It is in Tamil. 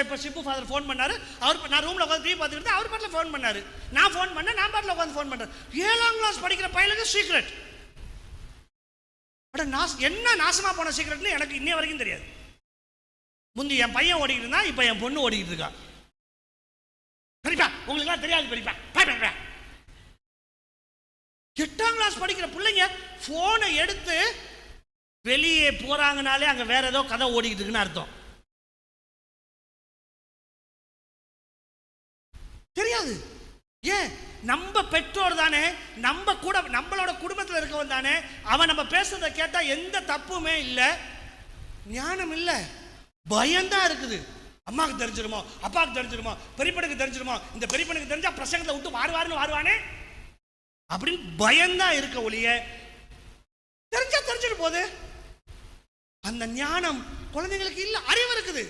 இப்போ சிப்பு ஃபாதர் ஃபோன் பண்ணாரு, அவர் நான் ரூமில் உட்காந்து டிவி பார்த்துக்கிட்டு அவர் பாட்டில் ஃபோன் பண்ணாரு, நான் ஃபோன் பண்ணேன், நான் பாட்டில் உட்காந்து ஃபோன் பண்ணுறேன். 7ஆம் கிளாஸ் படிக்கிற பையனுக்கு சீக்ரெட். என்ன நாசமாக போன சீக்ரெட்னு எனக்கு இன்னைய வரைக்கும் தெரியாது. முந்தி என் பையன் ஓடிக்கிட்டு இருந்தா, இப்போ என் பொண்ணு ஓடிக்கிட்டு இருக்கா. பெரியப்பா உங்களுக்குலாம் தெரியாது பெரியப்பா. 8ஆம் கிளாஸ் படிக்கிற பிள்ளைங்க போனை எடுத்து வெளியே போறாங்கனாலே அங்க வேற ஏதோ கதை ஓடிக்கிட்டு இருக்குன்னு அர்த்தம். தெரியாது. ஏன்? நம்ம பெற்றோர் தானே, நம்ம கூட நம்மளோட குடும்பத்தில் இருக்கவன் தானே, அவன் நம்ம பேசுறதை கேட்டா எந்த தப்புமே இல்லை, ஞானம் இல்லை, பயம்தான் இருக்குது. அம்மாவுக்கு தெரிஞ்சிருமோ, அப்பாவுக்கு தெரிஞ்சிருமோ, பெரியப்பனுக்கு தெரிஞ்சிருமோ, இந்த பெரியப்பனுக்கு தெரிஞ்சா பிரசங்கத்தை விட்டு வாருவாருன்னு வாருவானே அப்படின்னு பயம்தான் இருக்க ஒழிய தெரிஞ்சா தெரிஞ்சிட்டு போகுது. அந்த ஞானம் குழந்தைங்களுக்கு இல்லை. அறிவு இருக்குது.